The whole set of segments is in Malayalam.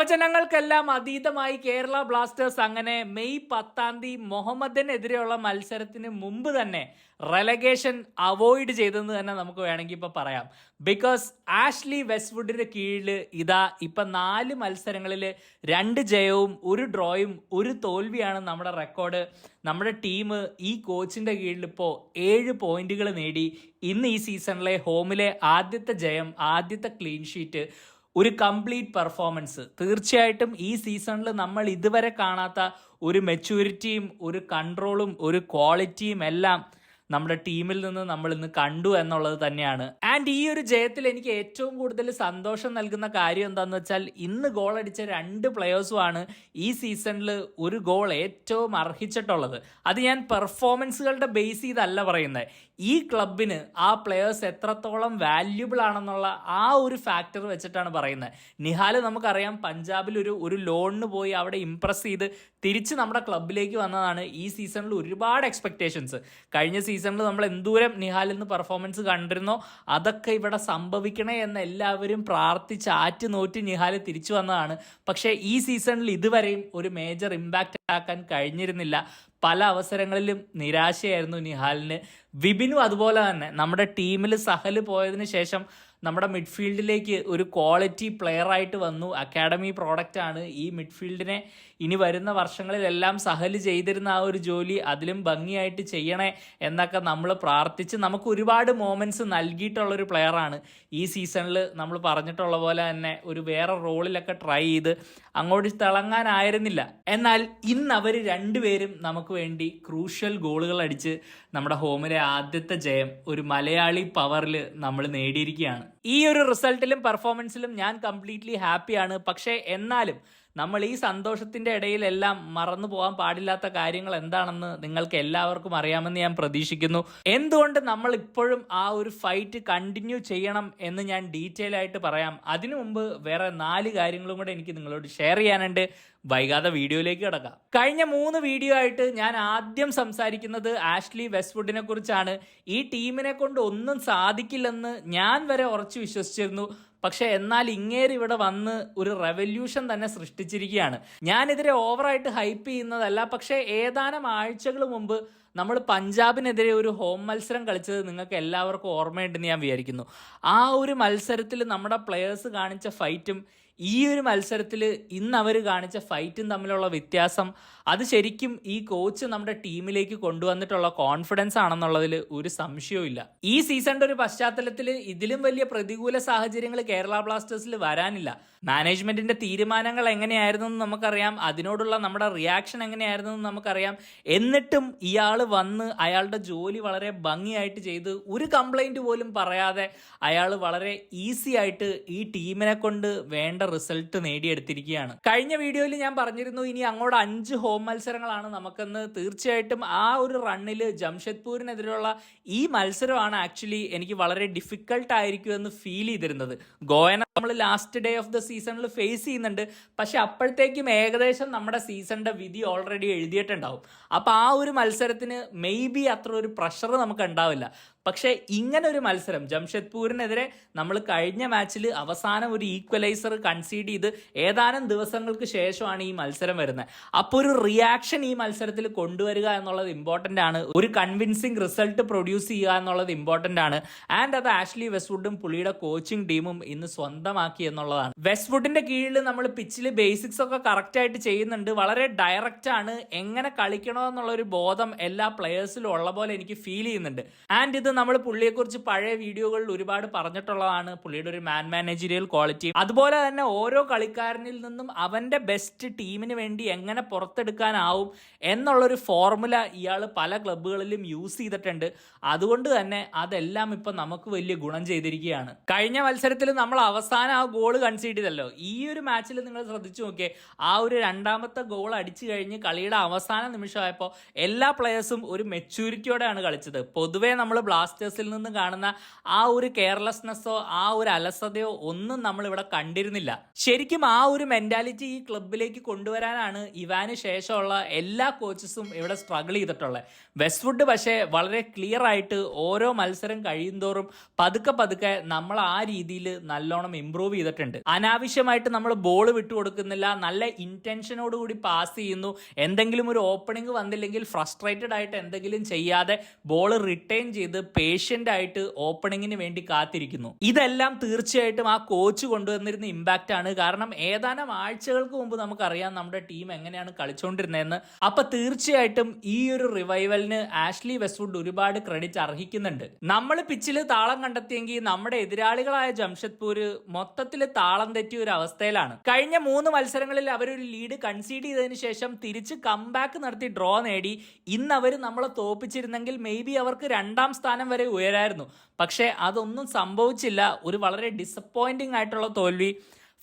പ്രവചനങ്ങൾക്കെല്ലാം അതീതമായി കേരള ബ്ലാസ്റ്റേഴ്സ് അങ്ങനെ മെയ് 10 മുഹമ്മദിനെതിരെയുള്ള മത്സരത്തിന് മുമ്പ് തന്നെ റെലഗേഷൻ അവോയ്ഡ് ചെയ്തെന്ന് തന്നെ നമുക്ക് വേണമെങ്കിൽ ഇപ്പൊ പറയാം. ബിക്കോസ് ആഷ്ലി വെസ്റ്റ്വുഡിന് കീഴിൽ ഇതാ ഇപ്പൊ 4 മത്സരങ്ങളിൽ 2 ജയവും 1 ഡ്രോയും 1 തോൽവിയാണ് നമ്മുടെ റെക്കോർഡ്. നമ്മുടെ ടീം ഈ കോച്ചിന്റെ കീഴിൽ ഇപ്പോൾ 7 പോയിന്റുകൾ നേടി. ഇന്ന് ഈ സീസണിലെ ഹോമിലെ ആദ്യത്തെ ജയം, ആദ്യത്തെ ക്ലീൻ ഷീറ്റ്, ഒരു കംപ്ലീറ്റ് പെർഫോമൻസ്. തീർച്ചയായിട്ടും ഈ സീസണിൽ നമ്മൾ ഇതുവരെ കാണാത്ത ഒരു മെച്യൂരിറ്റിയും ഒരു കൺട്രോളും ഒരു ക്വാളിറ്റിയും എല്ലാം നമ്മുടെ ടീമിൽ നിന്ന് നമ്മൾ ഇന്ന് കണ്ടു എന്നുള്ളത് തന്നെയാണ്. ആൻഡ് ഈ ഒരു ജയത്തിൽ എനിക്ക് ഏറ്റവും കൂടുതൽ സന്തോഷം നൽകുന്ന കാര്യം എന്താണെന്ന് വെച്ചാൽ ഇന്ന് ഗോൾ അടിച്ച 2 പ്ലെയേഴ്സുമാണ് ഈ സീസണിൽ ഒരു ഗോൾ ഏറ്റവും അർഹിച്ചിട്ടുള്ളത്. അത് ഞാൻ പെർഫോമൻസുകളുടെ ബേസ് ചെയ്തല്ല പറയുന്നത്, ഈ ക്ലബിന് ആ പ്ലെയേഴ്സ് എത്രത്തോളം വാല്യുബിൾ ആണെന്നുള്ള ആ ഒരു ഫാക്ടർ വെച്ചിട്ടാണ് പറയുന്നത്. നിഹാൽ നമുക്കറിയാം പഞ്ചാബിൽ ഒരു ലോണിന് പോയി അവിടെ ഇംപ്രസ് ചെയ്ത് തിരിച്ച് നമ്മുടെ ക്ലബിലേക്ക് വന്നതാണ്. ഈ സീസണിൽ ഒരുപാട് എക്സ്പെക്ടേഷൻസ്, കഴിഞ്ഞ സീസണിൽ നമ്മൾ എന്തോരം നിഹാലിൽ നിന്ന് പെർഫോമൻസ് കണ്ടിരുന്നോ അതൊക്കെ ഇവിടെ സംഭവിക്കണേ എന്ന് എല്ലാവരും പ്രാർത്ഥിച്ച് ആറ്റുനോറ്റി നിഹാൽ തിരിച്ചു വന്നതാണ്. പക്ഷേ ഈ സീസണിൽ ഇതുവരെയും ഒരു മേജർ ഇമ്പാക്റ്റ് ആക്കാൻ കഴിഞ്ഞിരുന്നില്ല. പല അവസരങ്ങളിലും നിരാശയായിരുന്നു നിഹാലിന്. വിപിനും അതുപോലെ തന്നെ. നമ്മുടെ ടീമിൽ സഹൽ പോയതിനു ശേഷം നമ്മുടെ മിഡ്ഫീൽഡിലേക്ക് ഒരു ക്വാളിറ്റി പ്ലെയർ ആയിട്ട് വന്നു. അക്കാഡമി പ്രോഡക്റ്റ് ആണ്. ഈ മിഡ്ഫീൽഡിനെ ഇനി വരുന്ന വർഷങ്ങളിലെല്ലാം സഹൽ ചെയ്തിരുന്ന ആ ഒരു ജോലി അതിലും ഭംഗിയായിട്ട് ചെയ്യണേ എന്നൊക്കെ നമ്മൾ പ്രാർത്ഥിച്ച് നമുക്ക് ഒരുപാട് മൊമെന്റ്സ് നൽകിയിട്ടുള്ളൊരു പ്ലെയറാണ്. ഈ സീസണിൽ നമ്മൾ പറഞ്ഞിട്ടുള്ള പോലെ തന്നെ ഒരു വേറെ റോളിലൊക്കെ ട്രൈ ചെയ്ത് അങ്ങോട്ട് തിളങ്ങാനായിരുന്നില്ല. എന്നാൽ ഇന്ന് അവർ രണ്ടുപേരും നമുക്ക് വേണ്ടി ക്രൂഷ്യൽ ഗോളുകൾ അടിച്ച് നമ്മുടെ ഹോമിലെ ആദ്യത്തെ ജയം ഒരു മലയാളി പവറിൽ നമ്മൾ നേടിയിരിക്കുകയാണ്. ഈ ഒരു റിസൾട്ടിലും പെർഫോമൻസിലും ഞാൻ കംപ്ലീറ്റ്ലി ഹാപ്പിയാണ്. പക്ഷേ എന്നാലും നമ്മൾ ഈ സന്തോഷത്തിന്റെ ഇടയിലെല്ലാം മറന്നു പോകാൻ പാടില്ലാത്ത കാര്യങ്ങൾ എന്താണെന്ന് നിങ്ങൾക്ക് എല്ലാവർക്കും അറിയാമെന്ന് ഞാൻ പ്രതീക്ഷിക്കുന്നു. എന്തുകൊണ്ട് നമ്മൾ ഇപ്പോഴും ആ ഒരു ഫൈറ്റ് കണ്ടിന്യൂ ചെയ്യണം എന്ന് ഞാൻ ഡീറ്റെയിൽ ആയിട്ട് പറയാം. അതിനു മുമ്പ് വേറെ 4 കാര്യങ്ങളും കൂടെ എനിക്ക് നിങ്ങളോട് ഷെയർ ചെയ്യാനുണ്ട്. വൈകാതെ വീഡിയോയിലേക്ക് കിടക്കാം. കഴിഞ്ഞ 3 വീഡിയോ ആയിട്ട് ഞാൻ ആദ്യം സംസാരിക്കുന്നത് ആഷ്ലി വെസ്റ്റ്വുഡിനെ കുറിച്ചാണ്. ഈ ടീമിനെ കൊണ്ട് ഒന്നും സാധിക്കില്ലെന്ന് ഞാൻ വരെ ഉറച്ചു വിശ്വസിച്ചിരുന്നു. പക്ഷെ എന്നാൽ ഇങ്ങേര് ഇവിടെ വന്ന് ഒരു റെവല്യൂഷൻ തന്നെ സൃഷ്ടിച്ചിരിക്കുകയാണ്. ഞാനിതിരെ ഓവറായിട്ട് ഹൈപ്പ് ചെയ്യുന്നതല്ല. പക്ഷേ ഏതാനും ആഴ്ചകൾ മുമ്പ് നമ്മൾ പഞ്ചാബിനെതിരെ ഒരു ഹോം മത്സരം കളിച്ചത് നിങ്ങൾക്ക് എല്ലാവർക്കും ഓർമ്മയുണ്ടെന്ന് ഞാൻ വിചാരിക്കുന്നു. ആ ഒരു മത്സരത്തിൽ നമ്മുടെ പ്ലെയേഴ്സ് കാണിച്ച ഫൈറ്റും ഈ ഒരു മത്സരത്തിൽ ഇന്ന് അവർ കാണിച്ച ഫൈറ്റും തമ്മിലുള്ള വ്യത്യാസം, അത് ശരിക്കും ഈ കോച്ച് നമ്മുടെ ടീമിലേക്ക് കൊണ്ടുവന്നിട്ടുള്ള കോൺഫിഡൻസ് ആണെന്നുള്ളതിൽ ഒരു സംശയവും ഇല്ല. ഈ സീസണിന്റെ ഒരു പശ്ചാത്തലത്തിൽ ഇതിലും വലിയ പ്രതികൂല സാഹചര്യങ്ങൾ കേരള ബ്ലാസ്റ്റേഴ്സിൽ വരാനില്ല. മാനേജ്മെന്റിന്റെ തീരുമാനങ്ങൾ എങ്ങനെയായിരുന്നു എന്ന് നമുക്കറിയാം, അതിനോടുള്ള നമ്മുടെ റിയാക്ഷൻ എങ്ങനെയായിരുന്നു എന്ന് നമുക്കറിയാം. എന്നിട്ടും ഇയാൾ വന്ന് അയാളുടെ ജോലി വളരെ ഭംഗിയായിട്ട് ചെയ്ത് ഒരു കംപ്ലൈന്റ് പോലും പറയാതെ അയാൾ വളരെ ഈസി ആയിട്ട് ഈ ടീമിനെ കൊണ്ട് വേണ്ട റിസൾട്ട് നേടിയെടുത്തിരിക്കുകയാണ്. കഴിഞ്ഞ വീഡിയോയിൽ ഞാൻ പറഞ്ഞിരുന്നു ഇനി അങ്ങോട്ട് 5 ഹോം മത്സരങ്ങളാണ് നമുക്കെന്ന്. തീർച്ചയായിട്ടും ആ ഒരു റണ്ണിൽ ജംഷഡ്പൂരിനെതിരെയുള്ള ഈ മത്സരമാണ് ആക്ച്വലി എനിക്ക് വളരെ ഡിഫിക്കൽട്ട് ആയിരിക്കും എന്ന് ഫീൽ ചെയ്തിരുന്നത്. ഗോയനെ നമ്മൾ ലാസ്റ്റ് ഡേ ഓഫ് ദ സീസണിൽ ഫേസ് ചെയ്യുന്നുണ്ട്. പക്ഷെ അപ്പോഴത്തേക്കും ഏകദേശം നമ്മുടെ സീസണിന്റെ വിധി ഓൾറെഡി എഴുതിയിട്ടുണ്ടാവും. അപ്പൊ ആ ഒരു മത്സരത്തിന് മേ ബി അത്ര ഒരു പ്രഷർ നമുക്ക് ഉണ്ടാവില്ല. പക്ഷേ ഇങ്ങനെ ഒരു മത്സരം ജംഷഡ്പൂരിനെതിരെ നമ്മൾ കഴിഞ്ഞ മാച്ചിൽ അവസാനം ഒരു ഈക്വലൈസർ കൺസീഡ് ചെയ്ത് ഏതാനും ദിവസങ്ങൾക്ക് ശേഷമാണ് ഈ മത്സരം വരുന്നത്. അപ്പോൾ ഒരു റിയാക്ഷൻ ഈ മത്സരത്തിൽ കൊണ്ടുവരിക എന്നുള്ളത് ഇമ്പോർട്ടൻ്റ് ആണ്. ഒരു കൺവിൻസിങ് റിസൾട്ട് പ്രൊഡ്യൂസ് ചെയ്യുക എന്നുള്ളത് ഇമ്പോർട്ടൻ്റ് ആണ്. ആൻഡ് അത് ആഷ്ലി വെസ്റ്റ്വുഡും പുള്ളിയുടെ കോച്ചിങ് ടീമും ഇന്ന് സ്വന്തമാക്കി എന്നുള്ളതാണ്. വെസ്റ്റ്വുഡിന്റെ കീഴിൽ നമ്മൾ പിച്ചിൽ ബേസിക്സ് ഒക്കെ കറക്റ്റ് ആയിട്ട് ചെയ്യുന്നുണ്ട്. വളരെ ഡയറക്റ്റ് ആണ്. എങ്ങനെ കളിക്കണോ എന്നുള്ള ഒരു ബോധം എല്ലാ പ്ലെയേഴ്സിലും ഉള്ള പോലെ എനിക്ക് ഫീൽ ചെയ്യുന്നുണ്ട്. ആൻഡ് ഇത് നമ്മൾ പുള്ളിയെക്കുറിച്ച് പഴയ വീഡിയോകളിൽ ഒരുപാട് പറഞ്ഞിട്ടുള്ളതാണ്. പുള്ളിയുടെ ഒരു മാനേജീരിയൽ ക്വാളിറ്റി, അതുപോലെ തന്നെ ഓരോ കളിക്കാരനിൽ നിന്നും അവന്റെ ബെസ്റ്റ് ടീമിന് വേണ്ടി എങ്ങനെ പുറത്തെടുക്കാനാവും എന്നുള്ളൊരു ഫോർമുല ഇയാൾ പല ക്ലബ്ബുകളിലും യൂസ് ചെയ്തിട്ടുണ്ട്. അതുകൊണ്ട് തന്നെ അതെല്ലാം ഇപ്പൊ നമുക്ക് വലിയ ഗുണം ചെയ്തിരിക്കുകയാണ്. കഴിഞ്ഞ മത്സരത്തിൽ നമ്മൾ അവസാനം ആ ഗോൾ കൺസീഡ് ചെയ്തല്ലോ. ഈ ഒരു മാച്ചിൽ നിങ്ങൾ ശ്രദ്ധിച്ചു നോക്കിയേ, ആ ഒരു 2ാമത്തെ ഗോൾ അടിച്ചു കഴിഞ്ഞ് കളിയുടെ അവസാന നിമിഷമായപ്പോൾ എല്ലാ പ്ലെയേഴ്സും ഒരു മെച്യൂരിറ്റിയോടെയാണ് കളിച്ചത്. പൊതുവേ നമ്മൾ ബ്ലാസ്റ്റേഴ്സിൽ നിന്ന് കാണുന്ന ആ ഒരു കെയർലെസ്നെസ്സോ ആ ഒരു അലസതയോ ഒന്നും നമ്മൾ ഇവിടെ കണ്ടിരുന്നില്ല. ശരിക്കും ആ ഒരു മെന്റാലിറ്റി ഈ ക്ലബിലേക്ക് കൊണ്ടുവരാനാണ് ഇവാന് ശേഷമുള്ള എല്ലാ കോച്ചസും ഇവിടെ സ്ട്രഗിൾ ചെയ്തിട്ടുള്ളത്. വെസ്റ്റ്വുഡ് പക്ഷേ വളരെ ക്ലിയർ ആയിട്ട് ഓരോ മത്സരം കഴിയുന്തോറും പതുക്കെ നമ്മൾ ആ രീതിയിൽ നല്ലോണം ഇമ്പ്രൂവ് ചെയ്തിട്ടുണ്ട്. അനാവശ്യമായിട്ട് നമ്മൾ ബോൾ വിട്ടുകൊടുക്കുന്നില്ല, നല്ല ഇന്റൻഷനോടുകൂടി പാസ് ചെയ്യുന്നു. എന്തെങ്കിലും ഒരു ഓപ്പണിംഗ് വന്നില്ലെങ്കിൽ ഫ്രസ്ട്രേറ്റഡ് ആയിട്ട് എന്തെങ്കിലും ചെയ്യാതെ ബോൾ റിട്ടേൺ ചെയ്ത് പേഷ്യന്റ് ആയിട്ട് ഓപ്പണിങ്ങിന് വേണ്ടി കാത്തിരിക്കുന്നു. ഇതെല്ലാം തീർച്ചയായിട്ടും ആ കോച്ച് കൊണ്ടുവന്നിരുന്ന ഇമ്പാക്റ്റ് ആണ്. കാരണം ഏതാനും ആഴ്ചകൾക്ക് മുമ്പ് നമുക്കറിയാം നമ്മുടെ ടീം എങ്ങനെയാണ് കളിച്ചുകൊണ്ടിരുന്നതെന്ന്. അപ്പൊ തീർച്ചയായിട്ടും ഈ ഒരു റിവൈവലിന് ആഷ്ലി വെസ്റ്റ്വുഡ് ഒരുപാട് ക്രെഡിറ്റ് അർഹിക്കുന്നുണ്ട്. നമ്മൾ പിച്ചിൽ താളം കണ്ടെത്തിയെങ്കിൽ നമ്മുടെ എതിരാളികളായ ജംഷഡ്പൂർ മൊത്തത്തിൽ താളം തെറ്റിയ ഒരു അവസ്ഥയിലാണ്. കഴിഞ്ഞ 3 മത്സരങ്ങളിൽ അവരൊരു ലീഡ് കൺസീഡ് ചെയ്തതിനു ശേഷം തിരിച്ച് കംബാക്ക് നടത്തി ഡ്രോ നേടി. ഇന്ന് അവർ നമ്മളെ തോപ്പിച്ചിരുന്നെങ്കിൽ മേ ബി അവർക്ക് 2ാം സ്ഥാനം വരെ ഉയരായിരുന്നു. പക്ഷേ അതൊന്നും സംഭവിച്ചില്ല. ഒരു വളരെ ഡിസപ്പോയിന്റിംഗ് ആയിട്ടുള്ള തോൽവി.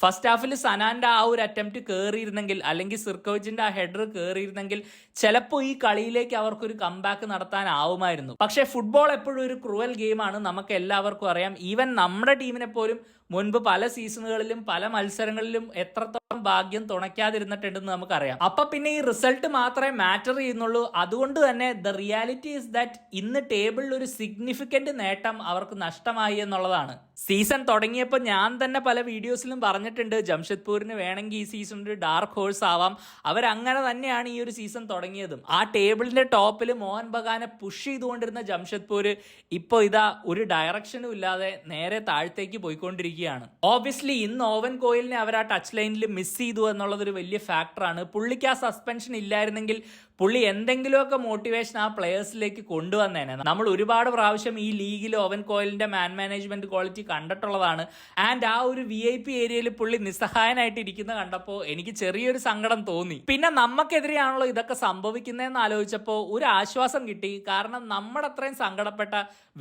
ഫസ്റ്റ് ഹാഫിൽ സനാന്റെ ആ ഒരു അറ്റംപ്റ്റ് കയറിയിരുന്നെങ്കിൽ, അല്ലെങ്കിൽ സിർക്കോവിച്ചിന്റെ ആ ഹെഡർ കയറിയിരുന്നെങ്കിൽ ചിലപ്പോൾ ഈ കളിയിലേക്ക് അവർക്കൊരു കംബാക്ക് നടത്താനാവുമായിരുന്നു. പക്ഷേ ഫുട്ബോൾ എപ്പോഴും ഒരു ക്രൂവൽ ഗെയിമാണ്, നമുക്ക് എല്ലാവർക്കും അറിയാം. ഈവൻ നമ്മുടെ ടീമിനെ പോലും മുൻപ് പല സീസണുകളിലും പല മത്സരങ്ങളിലും എത്രത്തോളം ഭാഗ്യം തുണയ്ക്കാതിരുന്നിട്ടുണ്ടെന്ന് നമുക്കറിയാം. അപ്പൊ പിന്നെ ഈ റിസൾട്ട് മാത്രമേ മാറ്റർ ചെയ്യുന്നുള്ളൂ. അതുകൊണ്ട് തന്നെ ദ റിയാലിറ്റി ഇസ് ദാറ്റ് ഇന്ന് ടേബിളിൽ ഒരു സിഗ്നിഫിക്കന്റ് നേട്ടം അവർക്ക് നഷ്ടമായി എന്നുള്ളതാണ്. സീസൺ തുടങ്ങിയപ്പോൾ ഞാൻ തന്നെ പല വീഡിയോസിലും പറഞ്ഞിട്ടുണ്ട്, ജംഷഡ്പൂരിന് വേണമെങ്കിൽ ഈ സീസൺ ഒരു ഡാർക്ക് ഹോഴ്സ് ആവാം. അവരങ്ങനെ തന്നെയാണ് ഈ ഒരു സീസൺ തുടങ്ങിയതും. ആ ടേബിളിന്റെ ടോപ്പിൽ മോഹൻ ബഗാനെ പുഷ് ചെയ്തുകൊണ്ടിരുന്ന ജംഷഡ്പൂർ ഇപ്പോൾ ഇതാ ഒരു ഡയറക്ഷനും ഇല്ലാതെ നേരെ താഴത്തേക്ക് പോയിക്കൊണ്ടിരിക്കുകയാണ്. ഓബ്വിയസ്ലി ഇന്ന് ഓവൻ കോയിലിനെ അവർ ആ ടച്ച് ലൈനിൽ മിസ് ചെയ്തു എന്നുള്ളത് ഒരു വലിയ ഫാക്ടറാണ്. പുള്ളിക്ക് ആ സസ്പെൻഷൻ ഇല്ലായിരുന്നെങ്കിൽ പുള്ളി എന്തെങ്കിലുമൊക്കെ മോട്ടിവേഷൻ ആ പ്ലെയേഴ്സിലേക്ക് കൊണ്ടുവന്നേനെ. നമ്മൾ ഒരുപാട് പ്രാവശ്യം ഈ ലീഗിൽ ഓവൻ കോയിലിന്റെ മാൻ മാനേജ്മെന്റ് ക്വാളിറ്റി കണ്ടിട്ടുള്ളതാണ്. ആൻഡ് ആ ഒരു VIP ഏരിയയിൽ പുള്ളി നിസ്സഹായനായിട്ട് ഇരിക്കുന്ന കണ്ടപ്പോൾ എനിക്ക് ചെറിയൊരു സങ്കടം തോന്നി. പിന്നെ നമുക്കെതിരെയാണല്ലോ ഇതൊക്കെ സംഭവിക്കുന്നതെന്ന് ആലോചിച്ചപ്പോൾ ഒരു ആശ്വാസം കിട്ടി. കാരണം നമ്മുടെ അത്രയും സങ്കടപ്പെട്ട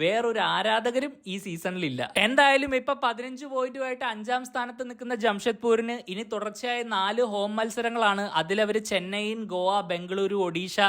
വേറൊരു ആരാധകരും ഈ സീസണിലില്ല. എന്തായാലും ഇപ്പൊ 15 പോയിന്റുമായിട്ട് 5ാം സ്ഥാനത്ത് നിൽക്കുന്ന ജംഷഡ്പൂരിന് ഇനി തുടർച്ചയായ 4 ഹോം മത്സരങ്ങളാണ്. അതിലവർ ചെന്നൈയിൻ, ഗോവ, ബംഗളൂരു, ഒഡീഷ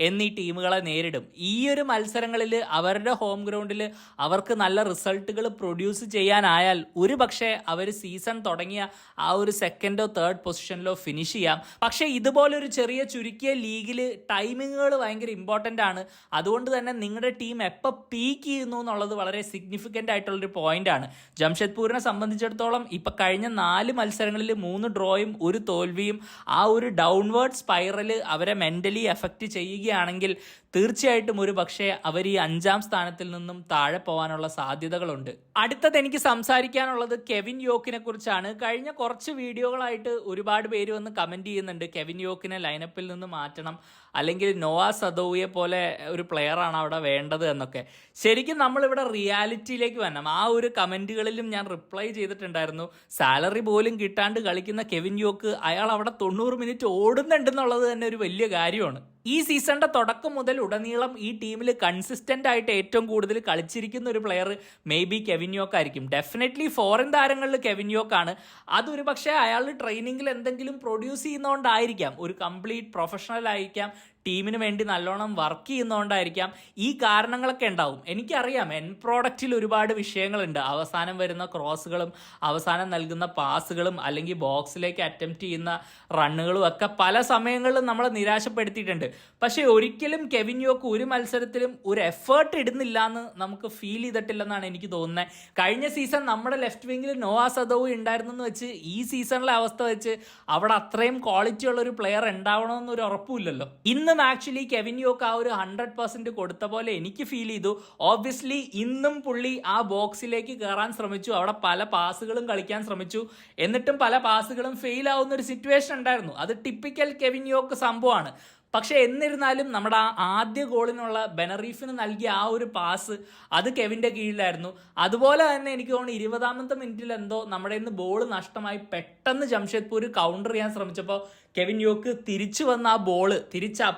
എന്നീ ടീമുകളെ നേരിടും. ഈ ഒരു മത്സരങ്ങളിൽ അവരുടെ ഹോം ഗ്രൗണ്ടിൽ അവർക്ക് നല്ല റിസൾട്ടുകൾ പ്രൊഡ്യൂസ് ചെയ്യാനായാൽ ഒരു പക്ഷേ അവർ സീസൺ തുടങ്ങിയ ആ ഒരു 2nd or 3rd പൊസിഷനിലോ ഫിനിഷ് ചെയ്യാം. പക്ഷേ ഇതുപോലൊരു ചെറിയ ചുരുക്കിയ ലീഗിൽ ടൈമിങ്ങുകൾ ഭയങ്കര ഇമ്പോർട്ടൻ്റ് ആണ്. അതുകൊണ്ട് തന്നെ നിങ്ങളുടെ ടീം എപ്പോൾ പീക്ക് ചെയ്യുന്നു എന്നുള്ളത് വളരെ സിഗ്നിഫിക്കൻ്റ് ആയിട്ടുള്ളൊരു പോയിന്റാണ്. ജംഷഡ്പൂരിനെ സംബന്ധിച്ചിടത്തോളം ഇപ്പം കഴിഞ്ഞ 4 മത്സരങ്ങളിൽ 3 ഡ്രോയും 1 തോൽവിയും ആ ഒരു ഡൗൺവേർഡ് സ്പൈറൽ അവരെ മെന്റലി എഫക്റ്റ് ചെയ്യുകയാണെങ്കിൽ തീർച്ചയായിട്ടും ഒരു പക്ഷേ അവർ ഈ 5ാം സ്ഥാനത്തിൽ നിന്നും താഴെ പോകാനുള്ള സാധ്യതകളുണ്ട്. അടുത്തത് എനിക്ക് സംസാരിക്കാനുള്ളത് കെവിൻ യോക്കിനെ കുറിച്ചാണ്. കഴിഞ്ഞ കുറച്ച് വീഡിയോകളായിട്ട് ഒരുപാട് പേര് വന്ന് കമന്റ് ചെയ്യുന്നുണ്ട് കെവിൻ യോക്കിനെ ലൈനപ്പിൽ നിന്ന് മാറ്റണം, അല്ലെങ്കിൽ നോവ സദോവിയെ പോലെ ഒരു പ്ലെയറാണ് അവിടെ വേണ്ടത് എന്നൊക്കെ. ശരിക്കും നമ്മളിവിടെ റിയാലിറ്റിയിലേക്ക് വരണം. ആ ഒരു കമന്റുകളിലും ഞാൻ റിപ്ലൈ ചെയ്തിട്ടുണ്ടായിരുന്നു. സാലറി പോലും കിട്ടാണ്ട് കളിക്കുന്ന കെവിൻ യോക്ക് അയാൾ അവിടെ 90 മിനിറ്റ് ഓടുന്നുണ്ടെന്നുള്ളത് തന്നെ ഒരു വലിയ കാര്യമാണ്. ഈ സീസണിന്റെ തുടക്കം മുതൽ ഉടനീളം ഈ ടീമിൽ കൺസിസ്റ്റന്റ് ആയിട്ട് ഏറ്റവും കൂടുതൽ കളിച്ചിരിക്കുന്ന ഒരു player may be Kevin York ആയിരിക്കും. ഡെഫിനറ്റ്ലി ഫോറിൻ താരങ്ങളിൽ കെവിൻ യോക്ക് ആണ്. അതൊരു പക്ഷേ അയാൾ ട്രെയിനിങ്ങിൽ എന്തെങ്കിലും പ്രൊഡ്യൂസ് ചെയ്യുന്നതുകൊണ്ടായിരിക്കാം, ഒരു കംപ്ലീറ്റ് പ്രൊഫഷണൽ ആയിരിക്കാം, ടീമിന് വേണ്ടി നല്ലോണം വർക്ക് ചെയ്യുന്നതുകൊണ്ടായിരിക്കാം. ഈ കാരണങ്ങളൊക്കെ ഉണ്ടാവും. എനിക്കറിയാം എൻ പ്രോഡക്റ്റിൽ ഒരുപാട് വിഷയങ്ങളുണ്ട്. അവസാനം വരുന്ന ക്രോസുകളും അവസാനം നൽകുന്ന പാസുകളും അല്ലെങ്കിൽ ബോക്സിലേക്ക് അറ്റംപ്റ്റ് ചെയ്യുന്ന റണ്ണുകളും ഒക്കെ പല സമയങ്ങളിലും നമ്മളെ നിരാശപ്പെടുത്തിയിട്ടുണ്ട്. പക്ഷേ ഒരിക്കലും കെവിൻ യോക്ക് ഒരു മത്സരത്തിലും ഒരു എഫേർട്ട് ഇടുന്നില്ല എന്ന് നമുക്ക് ഫീൽ ചെയ്തിട്ടില്ലെന്നാണ് എനിക്ക് തോന്നുന്നത്. കഴിഞ്ഞ സീസൺ നമ്മുടെ ലെഫ്റ്റ് വിങ്ങിൽ നോവ സദോവ് ഉണ്ടായിരുന്നെന്ന് വെച്ച് ഈ സീസണിലെ അവസ്ഥ വെച്ച് അവിടെ അത്രയും ക്വാളിറ്റി ഉള്ള ഒരു പ്ലെയർ ഉണ്ടാവണമെന്നൊരു ഉറപ്പുമില്ലല്ലോ. ഇന്ന് ആക്ച്വലി കെവിൻ യോക്ക് ആ ഒരു 100% കൊടുത്ത പോലെ എനിക്ക് ഫീൽ ചെയ്തു. ഓബ്വിയസ്ലി ഇന്നും പുള്ളി ആ ബോക്സിലേക്ക് കയറാൻ ശ്രമിച്ചു, അവിടെ പല പാസുകളും കളിക്കാൻ ശ്രമിച്ചു, എന്നിട്ടും പല പാസുകളും ഫെയിൽ ആവുന്ന ഒരു സിറ്റുവേഷൻ ഉണ്ടായിരുന്നു. അത് ടിപ്പിക്കൽ കെവിൻ യോക്ക് സംഭവമാണ്. പക്ഷെ എന്നിരുന്നാലും നമ്മുടെ ആ ആദ്യ ഗോളിനുള്ള ബെനറീഫിന് നൽകിയ ആ ഒരു പാസ് അത് കെവിൻ്റെ കീഴിലായിരുന്നു. അതുപോലെ തന്നെ എനിക്ക് തോന്നുന്നു 20ാമത്തെ മിനിറ്റിൽ എന്തോ നമ്മുടെ ഇന്ന് ബോൾ നഷ്ടമായി പെട്ടെന്ന് ജംഷഡ്പൂർ കൗണ്ടർ ചെയ്യാൻ ശ്രമിച്ചപ്പോൾ കെവിൻ യോക്ക് തിരിച്ചു വന്ന ആ ബോള്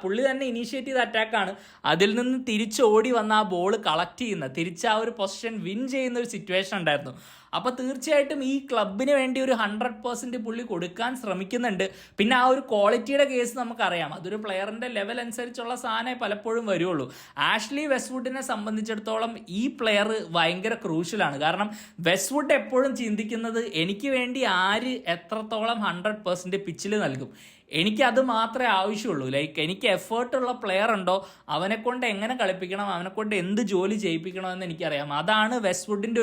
പുള്ളി തന്നെ ഇനീഷ്യേറ്റ് ചെയ്ത അറ്റാക്കാണ്, അതിൽ നിന്ന് തിരിച്ചോടി വന്ന ആ ബോൾ കളക്ട് ചെയ്യുന്ന, തിരിച്ച് ആ ഒരു പൊസിഷൻ വിൻ ചെയ്യുന്ന ഒരു സിറ്റുവേഷൻ ഉണ്ടായിരുന്നു. അപ്പോൾ തീർച്ചയായിട്ടും ഈ ക്ലബിന് വേണ്ടി ഒരു 100% പുള്ളി കൊടുക്കാൻ ശ്രമിക്കുന്നുണ്ട്. പിന്നെ ആ ഒരു ക്വാളിറ്റിയുടെ കേസ് നമുക്കറിയാം, അതൊരു പ്ലെയറിൻ്റെ ലെവൽ അനുസരിച്ചുള്ള സാധനമേ പലപ്പോഴും വരുള്ളൂ. ആഷ്ലി വെസ്റ്റ്വുഡിനെ സംബന്ധിച്ചിടത്തോളം ഈ പ്ലെയർ ഭയങ്കര ക്രൂഷ്യലാണ്. കാരണം വെസ്റ്റ്വുഡ് എപ്പോഴും ചിന്തിക്കുന്നത് എനിക്ക് വേണ്ടി ആര് എത്രത്തോളം 100% പിച്ചിൽ നൽകും, എനിക്കത് മാത്രമേ ആവശ്യമുള്ളൂ. ലൈക്ക് എനിക്ക് എഫേർട്ടുള്ള പ്ലെയർ ഉണ്ടോ അവനെ കൊണ്ട് എങ്ങനെ കളിപ്പിക്കണം, അവനെ കൊണ്ട് എന്ത് ജോലി ചെയ്യിപ്പിക്കണമെന്ന് എനിക്കറിയാം. അതാണ് വെസ്റ്റ്വുഡിൻ്റെ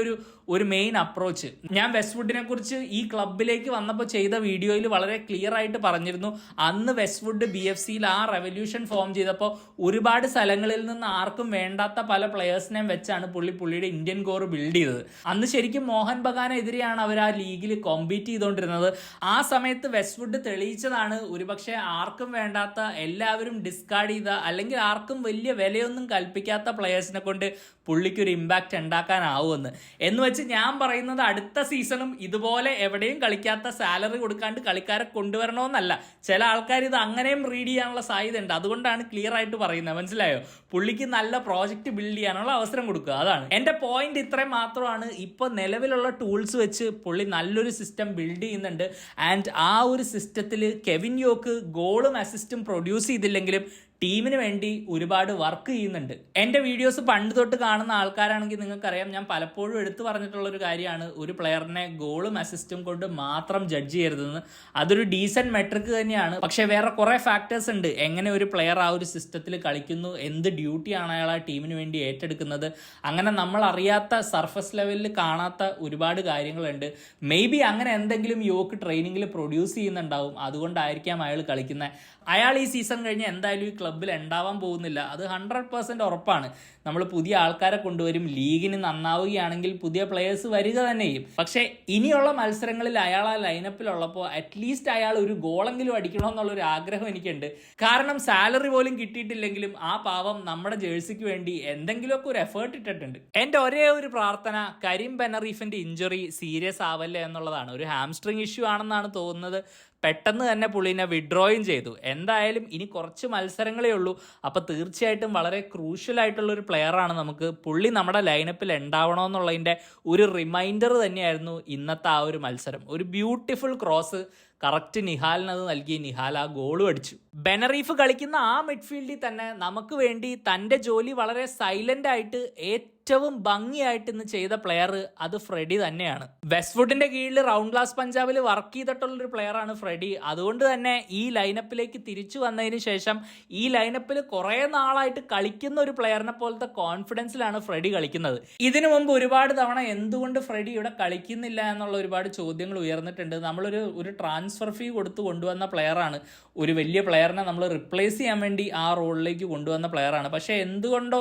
ഒരു മെയിൻ അപ്രോച്ച്. ഞാൻ വെസ്റ്റ്വുഡിനെ കുറിച്ച് ഈ ക്ലബിലേക്ക് വന്നപ്പോൾ ചെയ്ത വീഡിയോയിൽ വളരെ ക്ലിയർ ആയിട്ട് പറഞ്ഞിരുന്നു. അന്ന് വെസ്റ്റ്വുഡ് BFCയിൽ ആ റെവല്യൂഷൻ ഫോം ചെയ്തപ്പോൾ ഒരുപാട് സ്ഥലങ്ങളിൽ നിന്ന് ആർക്കും വേണ്ടാത്ത പല പ്ലെയേഴ്സിനെയും വെച്ചാണ് പുള്ളിയുടെ ഇന്ത്യൻ കോർ ബിൽഡ് ചെയ്തത്. അന്ന് ശരിക്കും മോഹൻ ബഗാനെതിരെയാണ് അവർ ആ ലീഗിൽ കോമ്പീറ്റ് ചെയ്തുകൊണ്ടിരുന്നത്. ആ സമയത്ത് വെസ്റ്റ്വുഡ് തെളിയിച്ചതാണ് ഒരുപക്ഷെ ആർക്കും വേണ്ടാത്ത, എല്ലാവരും ഡിസ്കാർഡ് ചെയ്ത, അല്ലെങ്കിൽ ആർക്കും വലിയ വിലയൊന്നും കൽപ്പിക്കാത്ത പ്ലെയേഴ്സിനെ കൊണ്ട് പുള്ളിക്കൊരു ഇമ്പാക്റ്റ് ഉണ്ടാക്കാനാവുമെന്ന്. എന്ന് വെച്ച് ഞാൻ പറയുന്നത് അടുത്ത സീസണും ഇതുപോലെ എവിടെയും കളിക്കാത്ത, സാലറി കൊടുക്കാണ്ട് കളിക്കാരെ കൊണ്ടുവരണമെന്നല്ല. ചില ആൾക്കാർ ഇത് അങ്ങനെയും റീഡ് ചെയ്യാനുള്ള സാധ്യത ഉണ്ട്. അതുകൊണ്ടാണ് ക്ലിയർ ആയിട്ട് പറയുന്നത്, മനസ്സിലായോ? പുള്ളിക്ക് നല്ല പ്രോജക്റ്റ് ബിൽഡ് ചെയ്യാനുള്ള അവസരം കൊടുക്കുക. അതാണ് എൻ്റെ പോയിന്റ്. ഇത്രയും മാത്രമാണ്. ഇപ്പോൾ നിലവിലുള്ള ടൂൾസ് വെച്ച് പുള്ളി നല്ലൊരു സിസ്റ്റം ബിൽഡ് ചെയ്യുന്നുണ്ട്. ആൻഡ് ആ ഒരു സിസ്റ്റത്തിൽ കെവിൻ യോക്ക് ഗോളും അസിസ്റ്റും പ്രൊഡ്യൂസ് ചെയ്തില്ലെങ്കിലും ടീമിന് വേണ്ടി ഒരുപാട് വർക്ക് ചെയ്യുന്നുണ്ട്. എൻ്റെ വീഡിയോസ് പണ്ട് തൊട്ട് കാണുന്ന ആൾക്കാരാണെങ്കിൽ നിങ്ങൾക്കറിയാം, ഞാൻ പലപ്പോഴും എടുത്തു പറഞ്ഞിട്ടുള്ളൊരു കാര്യമാണ് ഒരു പ്ലെയറിനെ ഗോളും അസിസ്റ്റും കൊണ്ട് മാത്രം ജഡ്ജ് ചെയ്യരുതെന്ന്. അതൊരു ഡീസൻറ്റ് മെട്രിക് തന്നെയാണ്. പക്ഷേ വേറെ കുറേ ഫാക്ടേഴ്സ് ഉണ്ട്. എങ്ങനെ ഒരു പ്ലെയർ ആ ഒരു സിസ്റ്റത്തിൽ കളിക്കുന്നു, എന്ത് ഡ്യൂട്ടിയാണ് അയാൾ ആ ടീമിന് വേണ്ടി ഏറ്റെടുക്കുന്നത്, അങ്ങനെ നമ്മൾ അറിയാത്ത, സർഫസ് ലെവലിൽ കാണാത്ത ഒരുപാട് കാര്യങ്ങളുണ്ട്. മേ ബി അങ്ങനെ എന്തെങ്കിലും യോക്ക് ട്രെയിനിങ്ങിൽ പ്രൊഡ്യൂസ് ചെയ്യുന്നുണ്ടാവും. അതുകൊണ്ടായിരിക്കാം അയാൾ കളിക്കുന്നത്. അയാൾ ഈ സീസൺ കഴിഞ്ഞ് എന്തായാലും ഈ ക്ലബ്ബിൽ ഉണ്ടാവാൻ പോകുന്നില്ല, അത് 100% ഉറപ്പാണ്. നമ്മൾ പുതിയ ആൾക്കാരെ കൊണ്ടുവരും, ലീഗിന് നന്നാവുകയാണെങ്കിൽ പുതിയ പ്ലെയേഴ്സ് വരിക തന്നെ ചെയ്യും. പക്ഷേ ഇനിയുള്ള മത്സരങ്ങളിൽ അയാൾ ആ ലൈനപ്പിലുള്ളപ്പോൾ അറ്റ്ലീസ്റ്റ് അയാൾ ഒരു ഗോളെങ്കിലും അടിക്കണമെന്നുള്ളൊരു ആഗ്രഹം എനിക്കുണ്ട്. കാരണം സാലറി പോലും കിട്ടിയിട്ടില്ലെങ്കിലും ആ പാവം നമ്മുടെ ജേഴ്സിക്ക് വേണ്ടി എന്തെങ്കിലുമൊക്കെ ഒരു എഫേർട്ട് ഇട്ടിട്ടുണ്ട്. എൻ്റെ ഒരേ ഒരു പ്രാർത്ഥന കരീം ബെനറീഫിൻ്റെ ഇഞ്ചുറി സീരിയസ് ആവല്ലേ എന്നുള്ളതാണ്. ഒരു ഹാംസ്ട്രിങ് ഇഷ്യൂ ആണെന്നാണ് തോന്നുന്നത്. പെട്ടെന്ന് തന്നെ പുള്ളിനെ വിഡ്രോയും ചെയ്തു. എന്തായാലും ഇനി കുറച്ച് മത്സരങ്ങളേ ഉള്ളൂ. അപ്പോൾ തീർച്ചയായിട്ടും വളരെ ക്രൂഷ്യൽ ആയിട്ടുള്ളൊരു പ്ലെയറാണ് നമുക്ക്. പുള്ളി നമ്മുടെ ലൈനപ്പിൽ ഉണ്ടാവണമെന്നുള്ളതിൻ്റെ ഒരു റിമൈൻഡർ തന്നെയായിരുന്നു ഇന്നത്തെ ആ ഒരു മത്സരം. ഒരു ബ്യൂട്ടിഫുൾ ക്രോസ് കറക്റ്റ് നിഹാലിനത് നൽകി, നിഹാൽ ആ ഗോളും അടിച്ചു. ബെനറീഫ് കളിക്കുന്ന ആ മിഡ്ഫീൽഡിൽ തന്നെ നമുക്ക് വേണ്ടി തൻ്റെ ജോലി വളരെ സൈലൻ്റ് ആയിട്ട് ഏറ്റവും ഭംഗിയായിട്ട് ഇന്ന് ചെയ്ത പ്ലെയർ അത് ഫ്രെഡി തന്നെയാണ്. വെസ്റ്റ്വുഡിന്റെ കീഴിൽ റൗണ്ട് ഗ്ലാസ് പഞ്ചാബിൽ വർക്ക് ചെയ്തിട്ടുള്ളൊരു പ്ലെയറാണ് ഫ്രെഡി. അതുകൊണ്ട് തന്നെ ഈ ലൈനപ്പിലേക്ക് തിരിച്ചു വന്നതിന് ശേഷം ഈ ലൈനപ്പിൽ കുറേ നാളായിട്ട് കളിക്കുന്ന ഒരു പ്ലെയറിനെ പോലത്തെ കോൺഫിഡൻസിലാണ് ഫ്രെഡി കളിക്കുന്നത്. ഇതിനു മുമ്പ് ഒരുപാട് തവണ എന്തുകൊണ്ട് ഫ്രെഡി ഇവിടെ കളിക്കുന്നില്ല എന്നുള്ള ഒരുപാട് ചോദ്യങ്ങൾ ഉയർന്നിട്ടുണ്ട്. നമ്മളൊരു ട്രാൻസ്ഫർ ഫീ കൊടുത്ത് കൊണ്ടുവന്ന പ്ലെയറാണ്, ഒരു വലിയ പ്ലെയറിനെ നമ്മൾ റിപ്ലേസ് ചെയ്യാൻ വേണ്ടി ആ റോളിലേക്ക് കൊണ്ടുവന്ന പ്ലെയറാണ്. പക്ഷേ എന്തുകൊണ്ടോ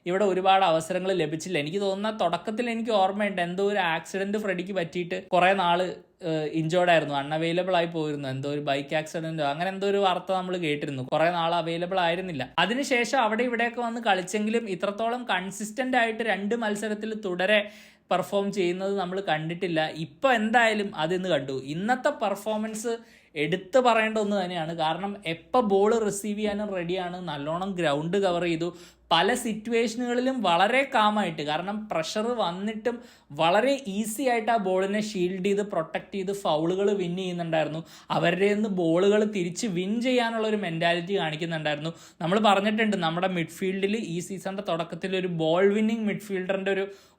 ഇവിടെ ഒരുപാട് അവസരങ്ങൾ ലഭിച്ചില്ല. എനിക്ക് തോന്നുന്ന തുടക്കത്തിൽ എനിക്ക് ഓർമ്മയുണ്ട്, എന്തോ ഒരു ആക്സിഡന്റ് ഫ്രെഡിക്ക് പറ്റിയിട്ട് കുറേ നാള് ഇഞ്ചോർഡ് ആയിരുന്നു, അൺഅവൈലബിൾ ആയി പോയിരുന്നു. എന്തോ ഒരു ബൈക്ക് ആക്സിഡന്റോ അങ്ങനെ എന്തോ ഒരു വാർത്ത നമ്മൾ കേട്ടിരുന്നു. കുറേ നാൾ അവൈലബിൾ ആയിരുന്നില്ല. അതിനുശേഷം അവിടെ ഇവിടെയൊക്കെ വന്ന് കളിച്ചെങ്കിലും ഇത്രത്തോളം കൺസിസ്റ്റന്റ് ആയിട്ട് 2 മത്സരത്തിൽ തുടരെ പെർഫോം ചെയ്യുന്നത് നമ്മൾ കണ്ടിട്ടില്ല. ഇപ്പോൾ എന്തായാലും അതിന്ന് കണ്ടു. ഇന്നത്തെ പെർഫോമൻസ് എടുത്തു പറയേണ്ട ഒന്ന് തന്നെയാണ്. കാരണം എപ്പോൾ ബോൾ റിസീവ് ചെയ്യാനും റെഡിയാണ്, നല്ലോണം ഗ്രൗണ്ട് കവർ ചെയ്തു. പല സിറ്റുവേഷനുകളിലും വളരെ കാമായിട്ട്, കാരണം പ്രഷർ വന്നിട്ടും വളരെ ഈസി ആയിട്ട് ആ ബോളിനെ ഷീൽഡ് ചെയ്ത് പ്രൊട്ടക്ട് ചെയ്ത് ഫൗളുകൾ വിൻ ചെയ്യുന്നുണ്ടായിരുന്നു. അവരുടെ നിന്ന് ബോളുകൾ തിരിച്ച് വിൻ ചെയ്യാനുള്ള ഒരു മെൻറ്റാലിറ്റി കാണിക്കുന്നുണ്ടായിരുന്നു. നമ്മൾ പറഞ്ഞിട്ടുണ്ട് നമ്മുടെ മിഡ്ഫീൽഡിൽ ഈ സീസണിൻ്റെ തുടക്കത്തിൽ ഒരു ബോൾ വിന്നിങ് മിഡ്ഫീൽഡറിൻ്റെ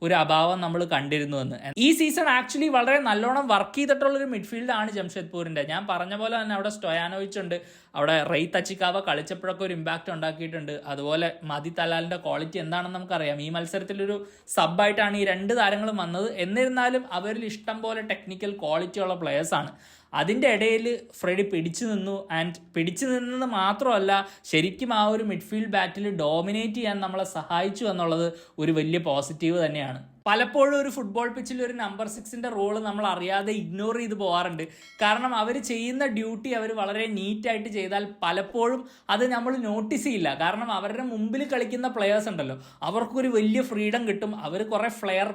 ഒരു അഭാവം നമ്മൾ കണ്ടിരുന്നു എന്ന്. ഈ സീസൺ ആക്ച്വലി വളരെ നല്ലോണം വർക്ക് ചെയ്തിട്ടുള്ളൊരു മിഡ്ഫീൽഡാണ് ജംഷഡ്പൂരിൻ്റെ. ഞാൻ പറഞ്ഞ പോലെ തന്നെ അവിടെ സ്റ്റോയാനോവിച്ച് ഉണ്ട്, അവിടെ റെയ് തച്ചിക്കാവ കളിച്ചപ്പോഴൊക്കെ ഒരു ഇമ്പാക്റ്റ് ഉണ്ടാക്കിയിട്ടുണ്ട്. അതുപോലെ മതി തലാലിൻ്റെ ക്വാളിറ്റി എന്താണെന്ന് നമുക്കറിയാം. ഈ മത്സരത്തിലൊരു സബ്ബായിട്ടാണ് ഈ 2 താരങ്ങളും വന്നത്. എന്നിരുന്നാലും അവരിൽ ഇഷ്ടം പോലെ ടെക്നിക്കൽ ക്വാളിറ്റി ഉള്ള പ്ലെയേഴ്സാണ്. അതിൻ്റെ ഇടയിൽ ഫ്രെഡി പിടിച്ചു നിന്നു. ആൻഡ് പിടിച്ചു നിന്നത് മാത്രമല്ല, ശരിക്കും ആ ഒരു മിഡ്ഫീൽഡ് ബാറ്റിൽ ഡോമിനേറ്റ് ചെയ്യാൻ നമ്മളെ സഹായിച്ചു എന്നുള്ളത് ഒരു വലിയ പോസിറ്റീവ് തന്നെയാണ്. പലപ്പോഴും ഒരു ഫുട്ബോൾ പിച്ചിൽ ഒരു നമ്പർ 6ന്റെ റോള് നമ്മൾ അറിയാതെ ഇഗ്നോർ ചെയ്ത് പോകാറുണ്ട്. കാരണം അവർ ചെയ്യുന്ന ഡ്യൂട്ടി അവർ വളരെ നീറ്റായിട്ട് ചെയ്താൽ പലപ്പോഴും അത് നമ്മൾ നോട്ടീസ് ചെയ്യില്ല. കാരണം അവരുടെ മുമ്പിൽ കളിക്കുന്ന പ്ലെയേഴ്സ് ഉണ്ടല്ലോ, അവർക്കൊരു വലിയ ഫ്രീഡം കിട്ടും. അവർ കുറേ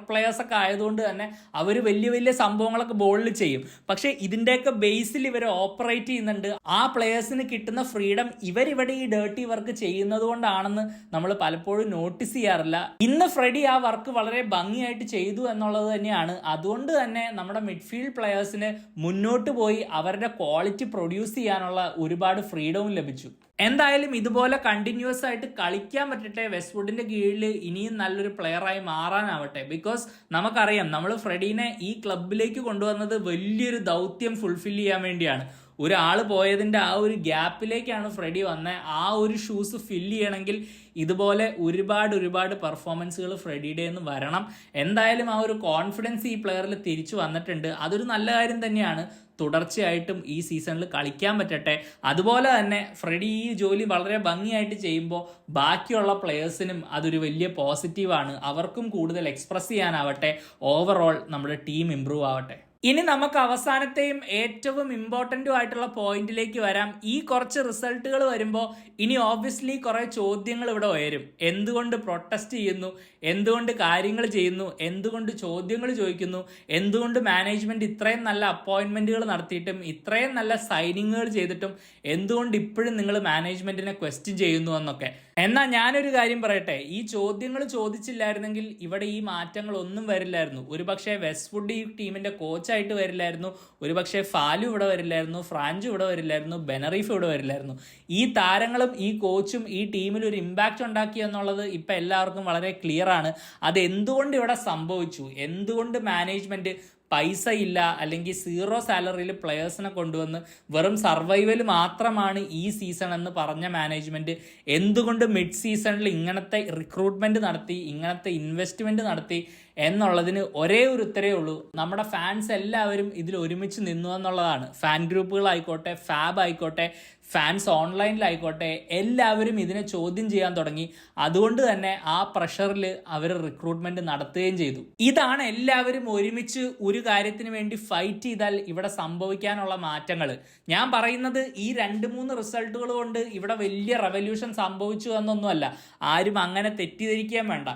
പ്ലെയേഴ്സ് ഒക്കെ ആയതുകൊണ്ട് തന്നെ അവർ വലിയ വലിയ സംഭവങ്ങളൊക്കെ ബോളിൽ ചെയ്യും. പക്ഷേ ഇതിൻ്റെയൊക്കെ ബേസിൽ ഇവർ ഓപ്പറേറ്റ് ചെയ്യുന്നുണ്ട്. ആ പ്ലെയേഴ്സിന് കിട്ടുന്ന ഫ്രീഡം ഇവരിവിടെ ഈ ഡേർട്ടി വർക്ക് ചെയ്യുന്നത് കൊണ്ടാണെന്ന് നമ്മൾ പലപ്പോഴും നോട്ടീസ് ചെയ്യാറില്ല. ഇന്ന് ഫ്രെഡി ആ വർക്ക് വളരെ ഭംഗിയായിട്ട് ചെയ്തു എന്നുള്ളത് തന്നെയാണ്. അതുകൊണ്ട് തന്നെ നമ്മുടെ മിഡ്ഫീൽഡ് പ്ലെയേഴ്സിന് മുന്നോട്ട് പോയി അവരുടെ ക്വാളിറ്റി പ്രൊഡ്യൂസ് ചെയ്യാനുള്ള ഒരുപാട് ഫ്രീഡവും ലഭിച്ചു. എന്തായാലും ഇതുപോലെ കണ്ടിന്യൂസ് ആയിട്ട് കളിക്കാൻ പറ്റട്ടെ, വെസ്റ്റ്വുഡിന്റെ കീഴിൽ ഇനിയും നല്ലൊരു പ്ലെയറായി മാറാനാവട്ടെ. ബിക്കോസ് നമുക്കറിയാം നമ്മൾ ഫ്രെഡീനെ ഈ ക്ലബിലേക്ക് കൊണ്ടുവന്നത് വലിയൊരു ദൗത്യം ഫുൾഫിൽ ചെയ്യാൻ വേണ്ടിയാണ്. ഒരാൾ പോയതിൻ്റെ ആ ഒരു ഗ്യാപ്പിലേക്കാണ് ഫ്രെഡി വന്നത്. ആ ഒരു ഷൂസ് ഫില്ല് ചെയ്യണമെങ്കിൽ ഇതുപോലെ ഒരുപാട് പെർഫോമൻസുകൾ ഫ്രെഡിയുടെ നിന്ന് വരണം. എന്തായാലും ആ ഒരു കോൺഫിഡൻസ് ഈ പ്ലെയറിൽ തിരിച്ചു വന്നിട്ടുണ്ട്. അതൊരു നല്ല കാര്യം തന്നെയാണ്. തുടർച്ചയായിട്ടും ഈ സീസണിൽ കളിക്കാൻ പറ്റട്ടെ. അതുപോലെ തന്നെ ഫ്രെഡി ഈ ജോലി വളരെ ഭംഗിയായിട്ട് ചെയ്യുമ്പോൾ ബാക്കിയുള്ള പ്ലെയേഴ്സിനും അതൊരു വലിയ പോസിറ്റീവാണ്. അവർക്കും കൂടുതൽ എക്സ്പ്രസ് ചെയ്യാനാവട്ടെ. ഓവറോൾ നമ്മുടെ ടീം ഇമ്പ്രൂവ് ആവട്ടെ. ഇനി നമുക്ക് അവസാനത്തെയും ഏറ്റവും ഇമ്പോർട്ടൻറ്റും ആയിട്ടുള്ള പോയിന്റിലേക്ക് വരാം. ഈ കുറച്ച് റിസൾട്ടുകൾ വരുമ്പോൾ ഇനി ഓബ്വിയസ്ലി കുറേ ചോദ്യങ്ങൾ ഇവിടെ ഉയരും. എന്തുകൊണ്ട് പ്രൊട്ടസ്റ്റ് ചെയ്യുന്നു, എന്തുകൊണ്ട് കാര്യങ്ങൾ ചെയ്യുന്നു, എന്തുകൊണ്ട് ചോദ്യങ്ങൾ ചോദിക്കുന്നു, എന്തുകൊണ്ട് മാനേജ്മെന്റ് ഇത്രയും നല്ല അപ്പോയിന്റ്മെന്റുകൾ നടത്തിയിട്ടും ഇത്രയും നല്ല സൈനിങ്ങുകൾ ചെയ്തിട്ടും എന്തുകൊണ്ട് ഇപ്പോഴും നിങ്ങൾ മാനേജ്മെന്റിനെ ക്വസ്റ്റ്യൻ ചെയ്യുന്നു എന്നൊക്കെ. എന്നാൽ ഞാനൊരു കാര്യം പറയട്ടെ, ഈ ചോദ്യങ്ങൾ ചോദിച്ചില്ലായിരുന്നെങ്കിൽ ഇവിടെ ഈ മാറ്റങ്ങൾ ഒന്നും വരില്ലായിരുന്നു. ഒരുപക്ഷെ വെസ്റ്റ്വുഡ് ഈ ടീമിന്റെ കോച്ചായിട്ട് വരില്ലായിരുന്നു, ഒരുപക്ഷെ ഫാലു ഇവിടെ വരില്ലായിരുന്നു, ഫ്രാഞ്ച് ഇവിടെ വരില്ലായിരുന്നു, ബെനറീഫ് ഇവിടെ വരില്ലായിരുന്നു. ഈ താരങ്ങളും ഈ കോച്ചും ഈ ടീമിൽ ഒരു ഇമ്പാക്റ്റ് ഉണ്ടാക്കി എന്നുള്ളത് ഇപ്പം എല്ലാവർക്കും വളരെ ക്ലിയർ ആണ്. അത് എന്തുകൊണ്ട് ഇവിടെ സംഭവിച്ചു, എന്തുകൊണ്ട് മാനേജ്മെന്റ് പൈസ ഇല്ല അല്ലെങ്കിൽ 0 സാലറിയിൽ പ്ലെയേഴ്സിനെ കൊണ്ടുവന്ന് വെറും സർവൈവൽ മാത്രമാണ് ഈ സീസൺ എന്ന് പറഞ്ഞ മാനേജ്മെന്റ് എന്തുകൊണ്ട് മിഡ് സീസണിൽ ഇങ്ങനത്തെ റിക്രൂട്ട്മെന്റ് നടത്തി, ഇങ്ങനത്തെ ഇൻവെസ്റ്റ്മെന്റ് നടത്തി എന്നുള്ളതിന് ഒരേ ഒരു ഉത്തരേ ഉള്ളൂ. നമ്മുടെ ഫാൻസ് എല്ലാവരും ഇതിൽ ഒരുമിച്ച് നിന്നു എന്നുള്ളതാണ്. ഫാൻ ഗ്രൂപ്പുകളായിക്കോട്ടെ, ഫാബ് ആയിക്കോട്ടെ, ഫാൻസ് ഓൺലൈനിലായിക്കോട്ടെ, എല്ലാവരും ഇതിനെ ചോദ്യം ചെയ്യാൻ തുടങ്ങി. അതുകൊണ്ട് തന്നെ ആ പ്രഷറിൽ അവർ റിക്രൂട്ട്മെന്റ് നടത്തുകയും ചെയ്തു. ഇതാണ് എല്ലാവരും ഒരുമിച്ച് ഒരു കാര്യത്തിന് വേണ്ടി ഫൈറ്റ് ചെയ്താൽ ഇവിടെ സംഭവിക്കാനുള്ള മാറ്റങ്ങൾ. ഞാൻ പറയുന്നത് ഈ 2-3 റിസൾട്ടുകൾ കൊണ്ട് ഇവിടെ വലിയ റെവല്യൂഷൻ സംഭവിച്ചു എന്നൊന്നുമല്ല. ആരും അങ്ങനെ തെറ്റിദ്ധരിക്കാൻ വേണ്ട.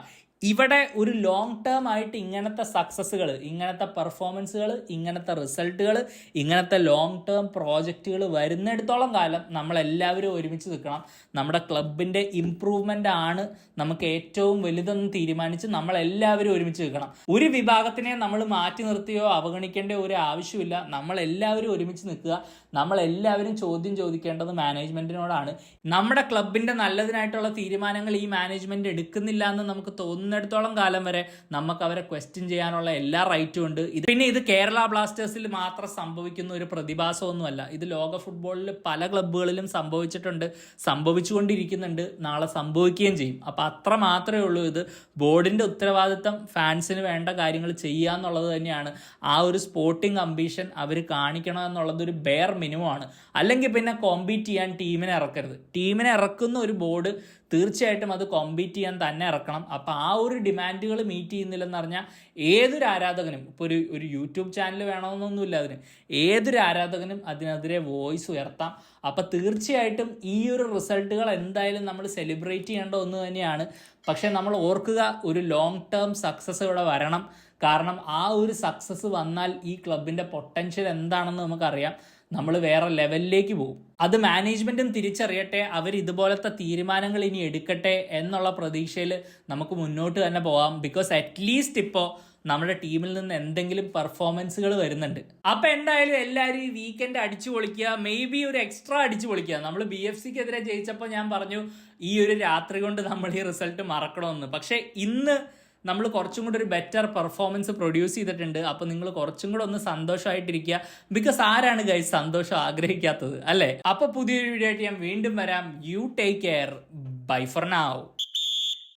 ഇവിടെ ഒരു ലോങ് ടേം ആയിട്ട് ഇങ്ങനത്തെ സക്സസ്സുകൾ, ഇങ്ങനത്തെ പെർഫോമൻസുകൾ, ഇങ്ങനത്തെ റിസൾട്ടുകൾ, ഇങ്ങനത്തെ ലോങ് ടേം പ്രോജക്റ്റുകൾ വരുന്നിടത്തോളം കാലം നമ്മളെല്ലാവരും ഒരുമിച്ച് നിൽക്കണം. നമ്മുടെ ക്ലബിൻ്റെ ഇംപ്രൂവ്മെൻ്റ് ആണ് നമുക്ക് ഏറ്റവും വലുതെന്ന് തീരുമാനിച്ച് നമ്മളെല്ലാവരും ഒരുമിച്ച് നിൽക്കണം. ഒരു വിഭാഗത്തിനെ നമ്മൾ മാറ്റി നിർത്തിയോ അവഗണിക്കേണ്ട ഒരു ആവശ്യമില്ല. നമ്മളെല്ലാവരും ഒരുമിച്ച് നിൽക്കുക. നമ്മളെല്ലാവരും ചോദ്യം ചോദിക്കേണ്ടത് മാനേജ്മെൻറ്റിനോടാണ്. നമ്മുടെ ക്ലബിൻ്റെ നല്ലതിനായിട്ടുള്ള തീരുമാനങ്ങൾ ഈ മാനേജ്മെൻറ്റ് എടുക്കുന്നില്ല എന്ന് നമുക്ക് തോന്നുന്നിടത്തോളം കാലം വരെ നമുക്ക് അവരെ ക്വസ്റ്റ്യൻ ചെയ്യാനുള്ള എല്ലാ റൈറ്റും ഉണ്ട്. പിന്നെ ഇത് കേരള ബ്ലാസ്റ്റേഴ്സിൽ മാത്രം സംഭവിക്കുന്ന ഒരു പ്രതിഭാസമൊന്നുമല്ല. ഇത് ലോക ഫുട്ബോളിൽ പല ക്ലബ്ബുകളിലും സംഭവിച്ചിട്ടുണ്ട്, സംഭവിച്ചുകൊണ്ടിരിക്കുന്നുണ്ട്, നാളെ സംഭവിക്കുകയും ചെയ്യും. അപ്പോൾ അത്ര മാത്രമേ ഉള്ളൂ. ഇത് ബോർഡിൻ്റെ ഉത്തരവാദിത്തം ഫാൻസിന് വേണ്ട കാര്യങ്ങൾ ചെയ്യുക എന്നുള്ളത് തന്നെയാണ്. ആ ഒരു സ്പോർട്ടിംഗ് അംബീഷൻ അവർ കാണിക്കണം എന്നുള്ളത് ഒരു ബെയർ മിനിമമാണ്. അല്ലെങ്കിൽ പിന്നെ കോമ്പീറ്റ് ചെയ്യാൻ ടീമിനെ ഇറക്കരുത്. ടീമിനെ ഇറക്കുന്ന ഒരു ബോർഡ് തീർച്ചയായിട്ടും അത് കോമ്പീറ്റ് ചെയ്യാൻ തന്നെ ഇറക്കണം. അപ്പോൾ ആ ഒരു ഡിമാൻഡുകൾ മീറ്റ് ചെയ്യുന്നില്ലെന്ന് പറഞ്ഞാൽ ഏതൊരു ആരാധകനും, ഇപ്പോൾ ഒരു യൂട്യൂബ് ചാനൽ വേണമെന്നൊന്നുമില്ല അതിന്, ഏതൊരു ആരാധകനും അതിനെതിരെ വോയിസ് ഉയർത്താം. അപ്പോൾ തീർച്ചയായിട്ടും ഈ ഒരു റിസൾട്ടുകൾ എന്തായാലും നമ്മൾ സെലിബ്രേറ്റ് ചെയ്യേണ്ട ഒന്ന് തന്നെയാണ്. പക്ഷേ നമ്മൾ ഓർക്കുക, ഒരു ലോങ് ടേം സക്സസ് ഇവിടെ വരണം. കാരണം ആ ഒരു സക്സസ് വന്നാൽ ഈ ക്ലബിൻ്റെ പൊട്ടൻഷ്യൽ എന്താണെന്ന് നമുക്കറിയാം. നമ്മൾ വേറെ ലെവലിലേക്ക് പോകും. അത് മാനേജ്മെൻറ്റും തിരിച്ചറിയട്ടെ. അവർ ഇതുപോലത്തെ തീരുമാനങ്ങൾ ഇനി എടുക്കട്ടെ എന്നുള്ള പ്രതീക്ഷയിൽ നമുക്ക് മുന്നോട്ട് തന്നെ പോകാം. ബിക്കോസ് അറ്റ്ലീസ്റ്റ് ഇപ്പോൾ നമ്മുടെ ടീമിൽ നിന്ന് എന്തെങ്കിലും പെർഫോമൻസുകൾ വരുന്നുണ്ട്. അപ്പം എന്തായാലും എല്ലാവരും ഈ വീക്കെൻഡ് അടിച്ചു പൊളിക്കുക. മേ ബി ഒരു എക്സ്ട്രാ അടിച്ചു പൊളിക്കുക. നമ്മൾ BFCക്കെതിരെ ജയിച്ചപ്പോൾ ഞാൻ പറഞ്ഞു ഈ ഒരു രാത്രി കൊണ്ട് നമ്മൾ ഈ റിസൾട്ട് മറക്കണമെന്ന്. പക്ഷേ ഇന്ന് നമ്മൾ കുറച്ചും കൂടി ഒരു ബെറ്റർ പെർഫോമൻസ് പ്രൊഡ്യൂസ് ചെയ്തിട്ടുണ്ട്. അപ്പോൾ നിങ്ങൾ കുറച്ചും കൂടെ ഒന്ന് സന്തോഷമായിട്ടിരിക്കുക. ബിക്കോസ് ആരാണ് ഗൈസ് സന്തോഷം ആഗ്രഹിക്കാത്തത്, അല്ലേ? അപ്പോൾ പുതിയൊരു വീഡിയോ ആയിട്ട് ഞാൻ വീണ്ടും വരാം. You take care. Bye for now.